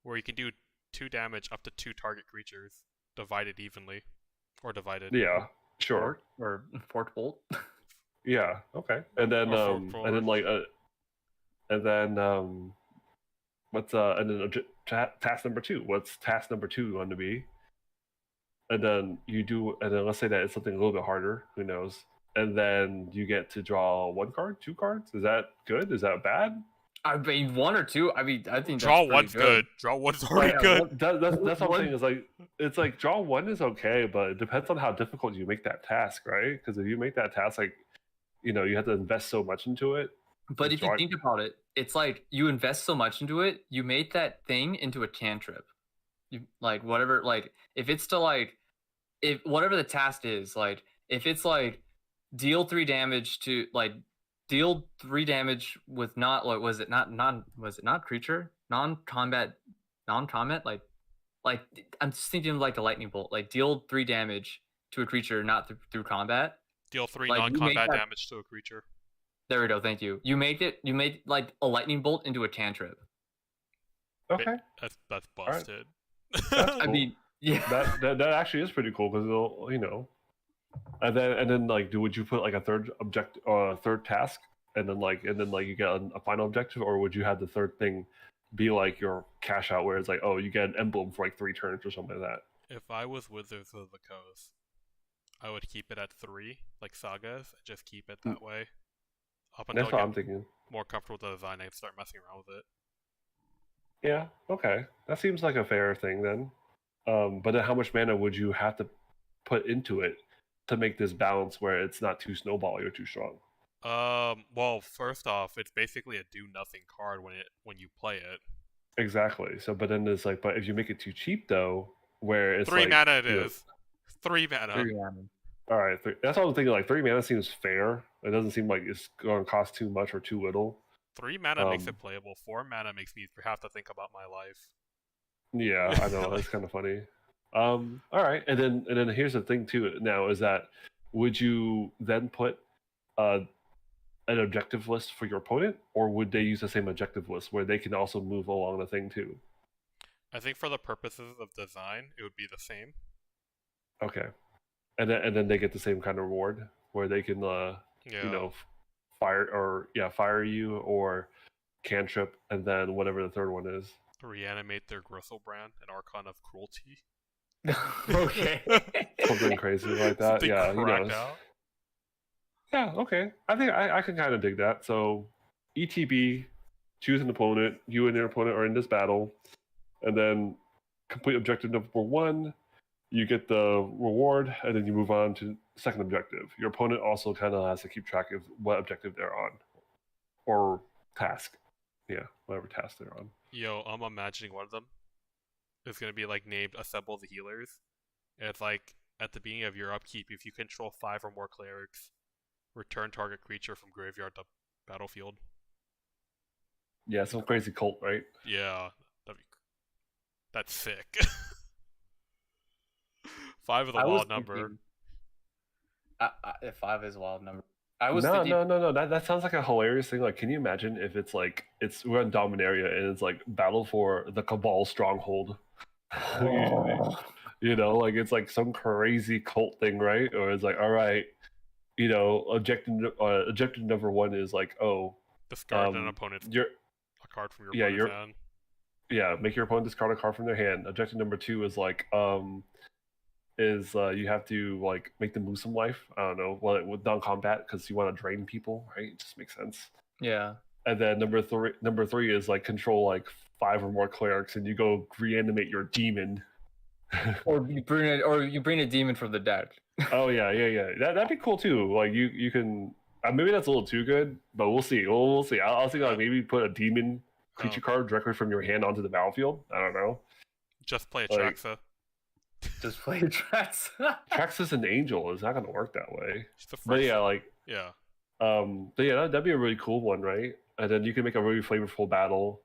where you can do 2 damage up to 2 target creatures, divided evenly, or divided. Yeah, sure. Or Fort Bolt. Yeah, okay. And then Or and then like and then what's and then task number 2. What's task number 2 going to be? And then let's say that it's something a little bit harder, who knows? And then you get to draw 1 card, 2 cards. Is that good? Is that bad? I mean, 1 or 2. I mean, I think Draw that's one's pretty good. Draw one's already Yeah, good. That's what I'm One- saying. Is like, it's like draw 1 is okay, but it depends on how difficult you make that task, right? Because if you make that task like, you have to invest so much into it. But if you think about it, it's like you invest so much into it, you made that thing into a cantrip. You like whatever, like if it's to like, if whatever the task is, like if it's like deal 3 damage to like deal 3 damage with not like was it not creature non-combat like I'm just thinking of like a lightning bolt, like deal 3 damage to a creature not through combat. Deal 3 Like, you make non-combat that- damage to a creature. There we go. Thank you. You made like a lightning bolt into a cantrip. Okay, That's right. busted. That's I cool. mean, yeah. that actually is pretty cool because it'll, and then like, would you put like a third third task, and then you get a final objective, or would you have the third thing be like your cash out, where it's like, oh, you get an emblem for like 3 turns or something like that? If I was Wizards of the Coast, I would keep it at 3, like Sagas, and just keep it that way. Up until That's I what get I'm thinking. more comfortable with the design and start messing around with it. Yeah, okay, that seems like a fair thing then. But then how much mana would you have to put into it to make this balance where it's not too snowbally or too strong? Well, first off, it's basically a do-nothing card when you play it. Exactly. So, but then it's like, but if you make it too cheap though, where it's 3 like, mana it you know, is. 3 mana. all right, that's what I'm thinking. Like 3 mana seems fair. It doesn't seem like it's going to cost too much or too little. 3 mana makes Um, it playable. 4 mana makes me have to think about my life. Yeah, I know that's kind of funny. All right, and then here's the thing too. Now is that would you then put an objective list for your opponent, or would they use the same objective list where they can also move along the thing too? I think for the purposes of design, it would be the same. Okay, and then they get the same kind of reward where they can Yeah. fire you or cantrip, and then whatever the third one is. Reanimate their Gristlebrand, an Archon of Cruelty. Okay. Something crazy like that. Something Yeah, cracked out. Yeah, okay. I think I can kind of dig that. So, ETB, choose an opponent. You and your opponent are in this battle, and then complete objective number 1. You get the reward, and then you move on to the second objective. Your opponent also kind of has to keep track of what objective they're on, or task. Yeah, whatever task they're on. Yo, I'm imagining one of them is gonna be like named Assemble the Healers. And it's like at the beginning of your upkeep, if you control 5 or more clerics, return target creature from graveyard to battlefield. Yeah, some crazy cult, right? Yeah, that's sick. 5 is a I was wild number. thinking- 5 is a wild number. I was No, thinking, no. That sounds like a hilarious thing. Like, can you imagine if it's like we're on Dominaria and it's like battle for the Cabal stronghold? Like it's like some crazy cult thing, right? Or it's like, all right, objective number 1 is like, oh, Discard an opponent's you're a card from your yeah, opponent's hand. yeah, make your opponent discard a card from their hand. Objective number 2 is like, you have to like make them lose some life. I don't know, with non-combat because you want to drain people, right? It just makes sense. yeah. And then number three is like control like 5 or more clerics, and you go reanimate your demon, Or you bring a demon from the deck. Oh yeah. That'd be cool too. Like you can. Maybe that's a little too good, but we'll see. We'll see. I'll think like maybe put a demon creature card directly from your hand onto the battlefield. I don't know. Just play Like- Atraxa. Just play Trax. Trax is an angel. It's not gonna work that way. She's the first. But yeah, like Yeah. but yeah, that'd be a really cool one, right? And then you can make a really flavorful battle.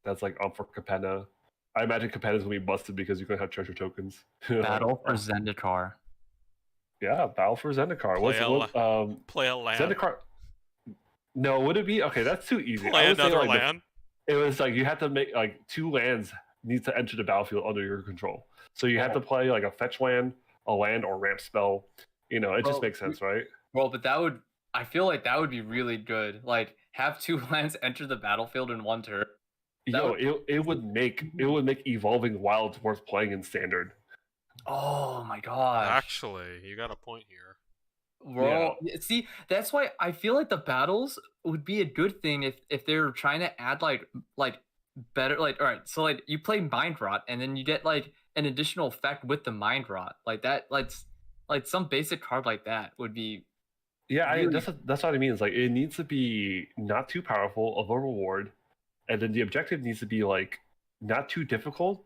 That's like for Capenna. I imagine Capenna's gonna be busted because you're gonna have treasure tokens. Battle for Zendikar. Yeah, battle for Zendikar. Play a land. Zendikar? No, would it be okay? That's too easy. Play I would say, another like, land. It was like you had to make like 2 lands need to enter the battlefield under your control. So you had to play like a fetch land, a land, or ramp spell. You know, it just makes sense, right? Well, but I feel like that would be really good. Like have 2 lands enter the battlefield in 1 turn. It would make evolving wilds worth playing in standard. Oh my gosh. Actually, you got a point here. Well, see, that's why I feel like the battles would be a good thing if they're trying to add like better, like, all right, so like you play Mind Rot and then you get like an additional effect with the Mind Rot, like that, like some basic card like that would be. Yeah, really... that's what I mean. It's like it needs to be not too powerful of a reward, and then the objective needs to be like not too difficult,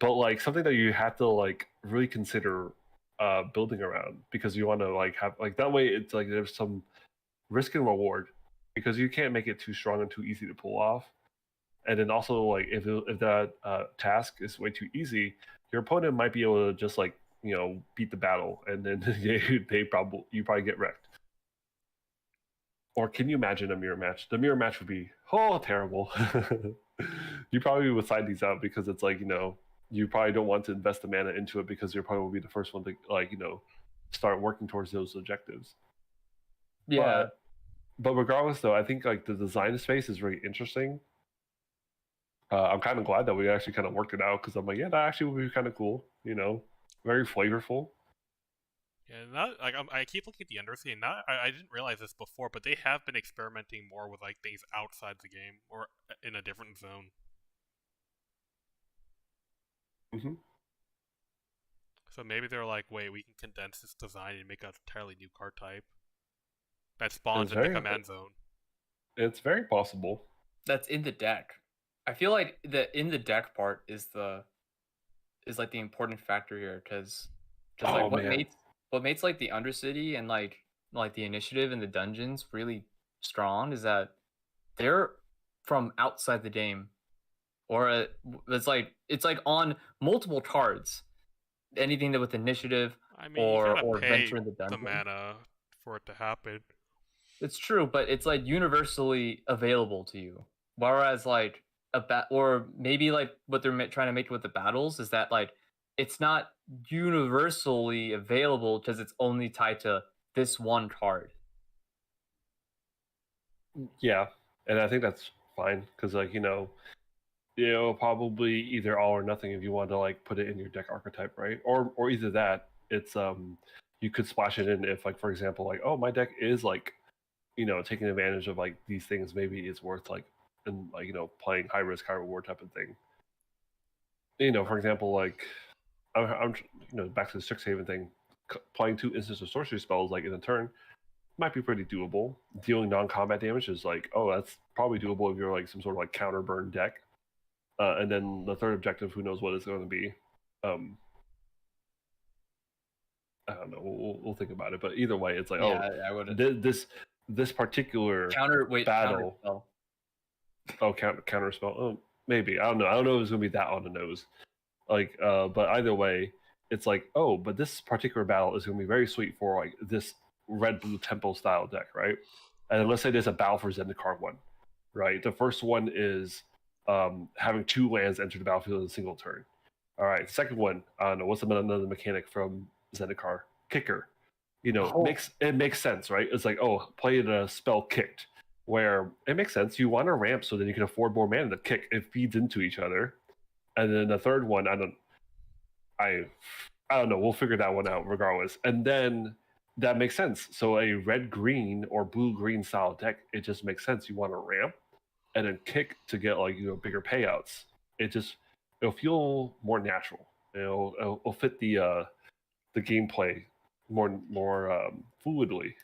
but like something that you have to like really consider building around, because you want to like have like that way it's like there's some risk and reward, because you can't make it too strong and too easy to pull off. And then also like if that task is way too easy, your opponent might be able to just like beat the battle, and then you probably get wrecked. Or can you imagine a mirror match? The mirror match would be terrible. You probably would side these out because it's like you probably don't want to invest the mana into it because you probably will be the first one to start working towards those objectives. Yeah. But regardless, though, I think like the design space is very interesting. I'm kind of glad that we actually kind of worked it out, because I'm like, yeah, that actually would be kind of cool. Very flavorful. Yeah, I keep looking at the Undersea, and I didn't realize this before, but they have been experimenting more with like things outside the game or in a different zone. Mm-hmm. So maybe they're like, wait, we can condense this design and make an entirely new card type that spawns in the command zone. It's very possible. That's in the deck. I feel like the in the deck part is like the important factor here, because like what makes like the Undercity and like the initiative and the dungeons really strong is that they're from outside the game, or it's like on multiple cards. Anything that with initiative, or adventure in the dungeon. The mana for it to happen. It's true, but it's like universally available to you. Whereas like or maybe like what they're trying to make with the battles is that like it's not universally available because it's only tied to this one card. Yeah, and I think that's fine, because like probably either all or nothing if you want to like put it in your deck archetype, right? Or either that, it's you could splash it in if like, for example, like, oh, my deck is like taking advantage of like these things, maybe it's worth like and like playing high risk high reward type of thing. For example, like I'm back to the Strixhaven thing, playing 2 instants of sorcery spells like in a turn might be pretty doable. Dealing non-combat damage is like, oh, that's probably doable if you're like some sort of like counter burn deck. And then the third objective, who knows what it's going to be. I don't know. We'll think about it. But either way, it's like, I would. This particular battle. Counter spell. Oh, maybe. I don't know. I don't know if it's going to be that on the nose. Like, but either way, it's like, oh, but this particular battle is going to be very sweet for like this red blue tempo style deck, right? And let's say there's a battle for Zendikar 1, right? The first one is having 2 lands enter the battlefield in a single turn. All right, second one, I don't know, what's another mechanic from Zendikar? Kicker. It makes sense, right? It's like, oh, play the spell Kicked, where it makes sense. You want to ramp so then you can afford more mana to kick. It feeds into each other. And then the third one, I don't know. We'll figure that one out regardless. And then that makes sense. So a red-green or blue-green style deck, it just makes sense. You want to ramp and then kick to get like bigger payouts. It'll feel more natural. It'll fit the gameplay more fluidly.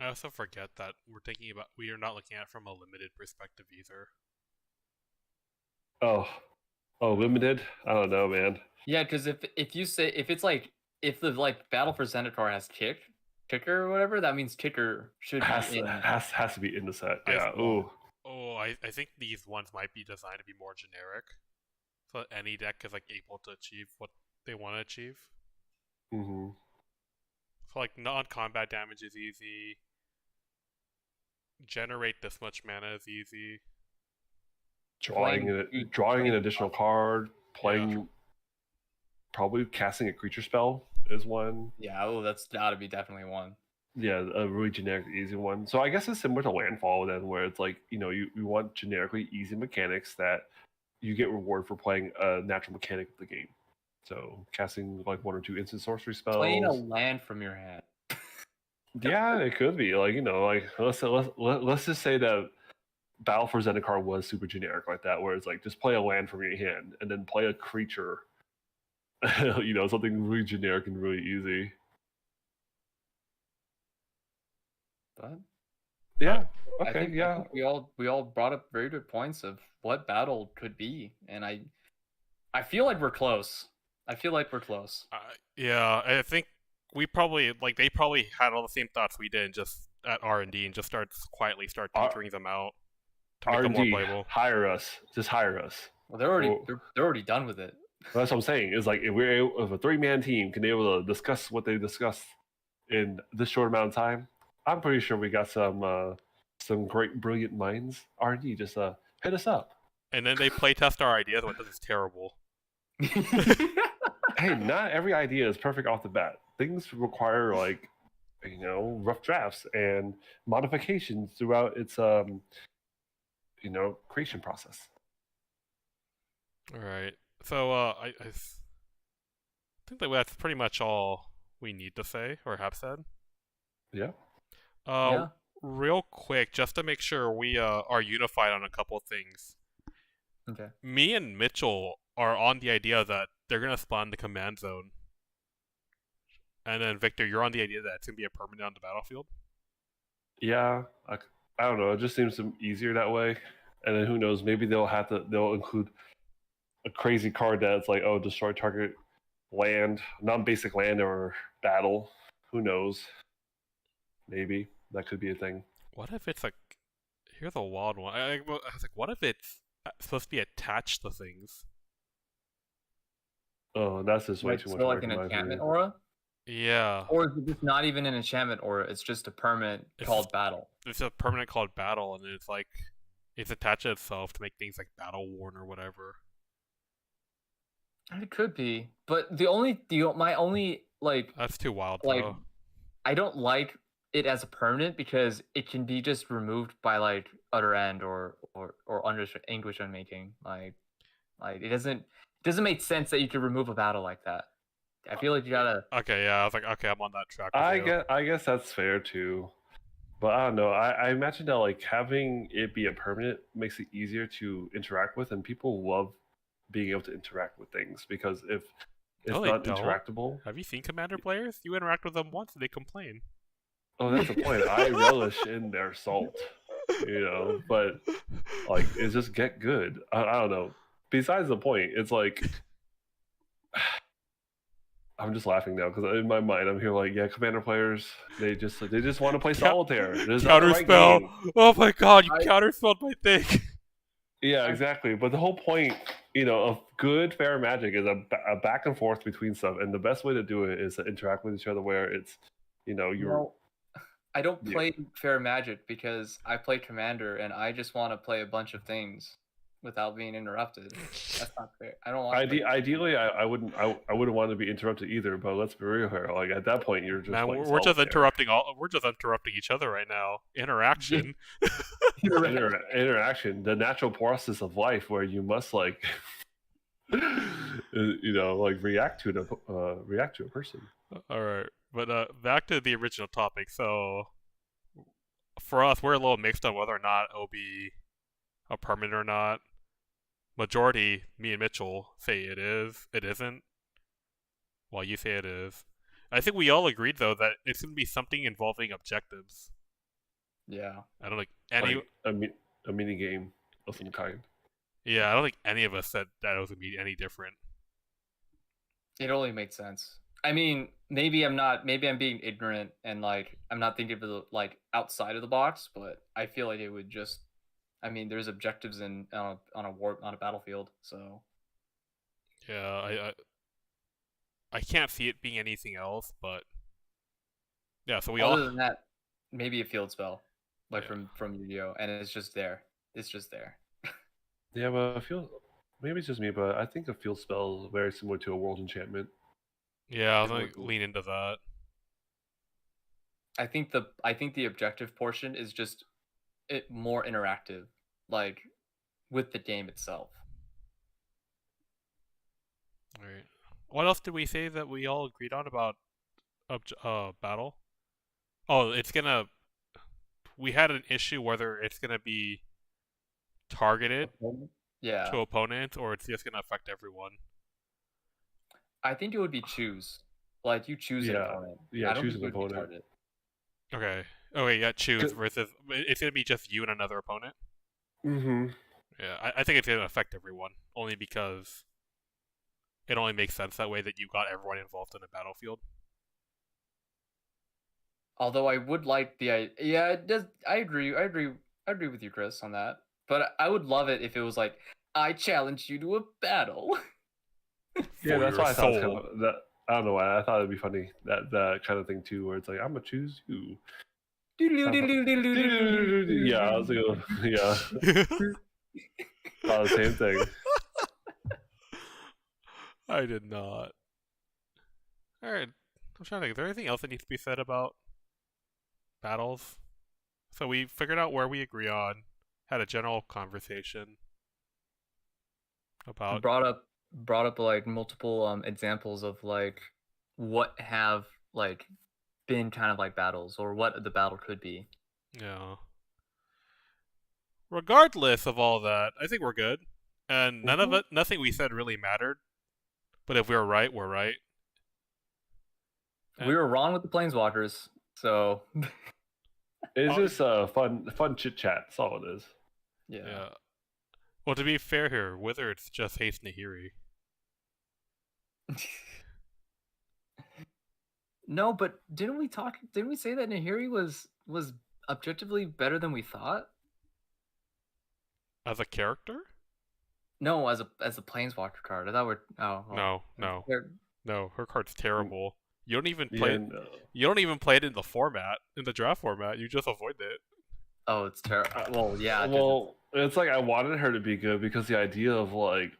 I also forget that we are not looking at it from a limited perspective either. Oh, limited? I don't know, man. Yeah, because if you say if it's like if the like battle for Zendikar has ticker or whatever, that means ticker should Has be in. has to be in the set. Yeah. I think these ones might be designed to be more generic, so that any deck is like able to achieve what they want to achieve. Mm-hmm. So like non-combat damage is easy. Generate this much mana is easy. Drawing an additional card, playing, probably casting a creature spell is one. Yeah, that's gotta be definitely one. Yeah, a really generic, easy one. So I guess it's similar to Landfall then, where it's like, you want generically easy mechanics that you get reward for playing a natural mechanic of the game. So casting like 1 or 2 instant sorcery spells. Playing a land from your hand. Yeah, it could be like let's just say that Battle for Zendikar was super generic like that, where it's like just play a land from your hand and then play a creature. Something really generic and really easy. But yeah, I think we all brought up very good points of what battle could be, and I feel like we're close. I think we probably they probably had all the same thoughts we did just at R&D and just quietly start tinkering them out to make them more playable. Hire us. Just hire us. Well, they're already done with it. That's what I'm saying. Is like if a 3-man team can be able to discuss what they discussed in this short amount of time, I'm pretty sure we got some great, brilliant minds. R&D, just hit us up. And then they playtest our ideas. What this is terrible. Hey, not every idea is perfect off the bat. Things require rough drafts and modifications throughout its creation process. All right. So I think that's pretty much all we need to say or have said. Yeah. Real quick, just to make sure we are unified on a couple of things. Okay. Me and Mitchell are on the idea that they're gonna spawn the command zone, and then Victor, you're on the idea that it's gonna be a permanent on the battlefield. Yeah, I don't know. It just seems easier that way. And then who knows? Maybe they'll include a crazy card that's like, oh, destroy target land, non-basic land or battle. Who knows? Maybe that could be a thing. What if it's like, here's a wild one. I was like, what if it's supposed to be attached to things? Oh, that's just way too much. So like an enchantment aura? Yeah. Or is it just not even an enchantment aura? It's just a permanent called battle. It's a permanent called battle, and it's like it's attached to itself to make things like battle worn or whatever. It could be, but my only that's too wild. Though. I don't like it as a permanent because it can be just removed by like Utter End or under Anguish Unmaking. Like it doesn't make sense that you could remove a battle like that. I feel like you gotta. Okay, yeah, I was like, okay, I'm on that track. I guess that's fair too, but I don't know. I imagine that like having it be a permanent makes it easier to interact with, and people love being able to interact with things because if it's not interactable. Have you seen Commander players? You interact with them once and they complain. Oh, that's the point. I relish in their salt, but like it's just get good. I don't know. Besides the point, it's like I'm just laughing now because in my mind I'm here like, yeah, Commander players, they just want to play solitaire. Counterspell. Right, oh my god, you counterspelled my thing. Yeah, exactly. But the whole point, of good fair Magic is a back and forth between stuff, and the best way to do it is to interact with each other where it's, I don't play fair Magic because I play Commander and I just want to play a bunch of things without being interrupted. That's not fair. I don't want. Ideally, I wouldn't want to be interrupted either. But let's be real here. Like at that point, you're just. Man, we're just interrupting We're just interrupting each other right now. Interaction. Interaction. The natural process of life, where you must like, react to a person. All right, but back to the original topic. So, for us, we're a little mixed on whether or not it'll be a permanent or not. majority, me and Mitchell, say it is. It isn't. While you say it is. I think we all agreed though that it's gonna be something involving objectives. Yeah. I don't think any. Like a mini game of some kind. Yeah, I don't think any of us said that it was gonna be any different. It only makes sense. I mean, maybe I'm being ignorant and like I'm not thinking of it like outside of the box, but I feel like it would just. I mean, there's objectives on a battlefield, so. Yeah, I can't see it being anything else, but yeah. So we Other all. than that, maybe a field spell, like Yeah. from Yu-Gi-Oh, and it's just there. It's just there. Yeah, but I feel maybe it's just me, but I think a field spell is very similar to a world enchantment. Yeah, I was It gonna would be. lean into that. I think the objective portion is just it more interactive, like with the game itself. All right. What else did we say that we all agreed on about battle? Oh, it's gonna. We had an issue whether it's gonna be targeted Yeah, to opponents or it's just gonna affect everyone. I think it would be choose. Like you choose an Yeah, opponent. yeah, I don't choose think an it would be opponent. targeted. Okay. Okay, yeah, choose Cause- versus it's gonna be just you and another opponent. Mm-hmm. Yeah, I think it's gonna affect everyone only because it only makes sense that way that you got everyone involved in a battlefield. Although I would like yeah, it does. I agree with you, Chris, on that. But I would love it if it was like, I challenge you to a battle. Yeah, For that's your why I thought it was soul. kind of that. I don't know why I thought it'd be funny that kind of thing too, where it's like I'm gonna choose you. Yeah, I was like, yeah, thought the same thing. I did not. Alright. I'm trying to think. Is there anything else that needs to be said about battles? So we figured out where we agree on, had a general conversation about brought up like multiple examples of like what have like been kind of like battles or what the battle could be. yeah. Regardless of all that, I think we're good. And none of it nothing we said really mattered. But if we were right, we're right. We were wrong with the planeswalkers, so It's just fun chit chat. That's all it is. Yeah. Well, to be fair here, Wizards just hates Nahiri. No, but didn't we say that Nahiri was objectively better than we thought? As a character? No, as a planeswalker card. I thought No. No, her card's terrible. You don't even Yeah, play You don't even play it in the format, in the draft format. You just avoid it. Oh, it's terrible. Well, yeah. Well, it's like I wanted her to be good because the idea of like,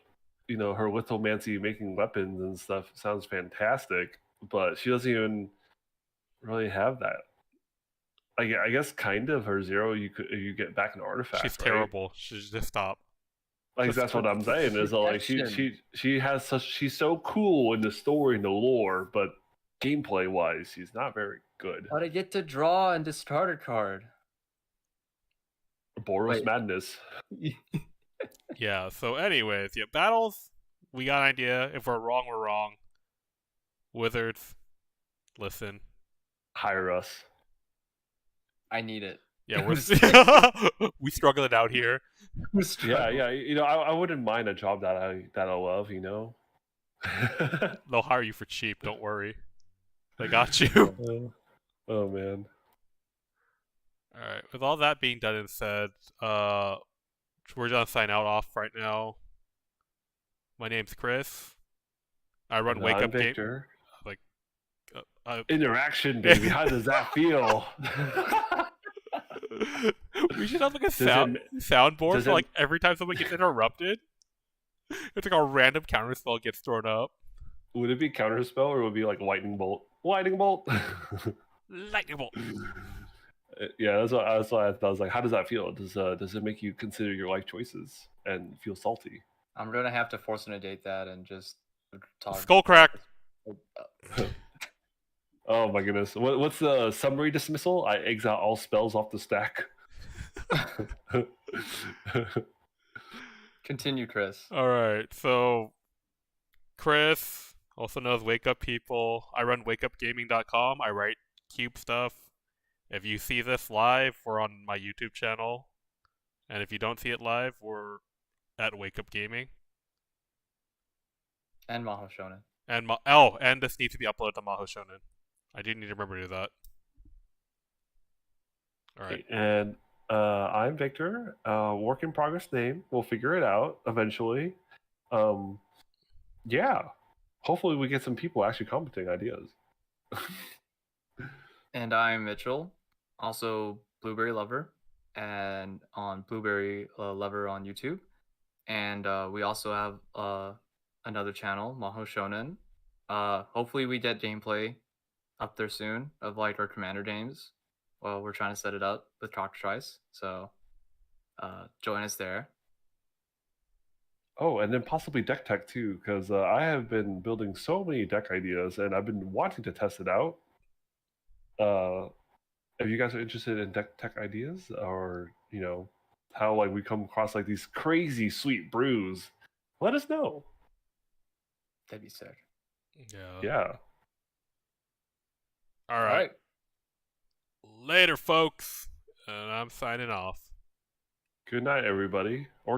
her lithomancy making weapons and stuff sounds fantastic, but she doesn't even really have that. I guess kind of her zero. You get back an artifact. She's right? terrible. She should just stop. Like that's what I'm saying is like she has such she's so cool in the story and the lore, but gameplay wise, she's not very good. But I get to draw and discard a card. Boros Wait. madness. Yeah, so anyways, yeah, battles, we got an idea. If we're wrong, we're wrong. Wizards, listen. Hire us. I need it. Yeah, we struggling out here. Yeah. I wouldn't mind a job that I love. They'll hire you for cheap, don't worry. They got you. Oh man. Alright, with all that being done and said, we're gonna sign out off right now. My name's Chris. I run Wake Up Game. Victor. Interaction, baby. How does that feel? We should have like a soundboard for like every time someone gets interrupted. It's like a random counterspell gets thrown up. Would it be counterspell or would it be like lightning bolt? Lightning bolt. Lightning bolt. Yeah, that's what I thought. I was like, how does that feel? Does it make you consider your life choices and feel salty? I'm gonna have to force date that and just talk. Skull crack. Oh my goodness! What's the summary dismissal? I exile all spells off the stack. Continue, Chris. Alright, so Chris, also known as Wake Up People. I run wakeupgaming.com. I write cube stuff. If you see this live, we're on my YouTube channel. And if you don't see it live, we're at Wake Up Gaming. And Mahou Shonen. And and this needs to be uploaded to Mahou Shonen. I do need to remember to do that. Alright. And I'm Victor. Work in progress name. We'll figure it out eventually. Yeah. Hopefully we get some people actually commenting ideas. And I'm Mitchell, also Blueberry Lover, and on Blueberry Lover on YouTube. And we also have another channel, Mahou Shonen. Hopefully we get gameplay up there soon of like our Commander games. Well, we're trying to set it up with Cockatrice, so join us there. Oh, and then possibly deck tech too, because I have been building so many deck ideas and I've been wanting to test it out. If you guys are interested in deck tech ideas, or how like we come across like these crazy sweet brews, let us know. That'd be sick. Yeah. Alright. Later, folks. And I'm signing off. Good night, everybody. Or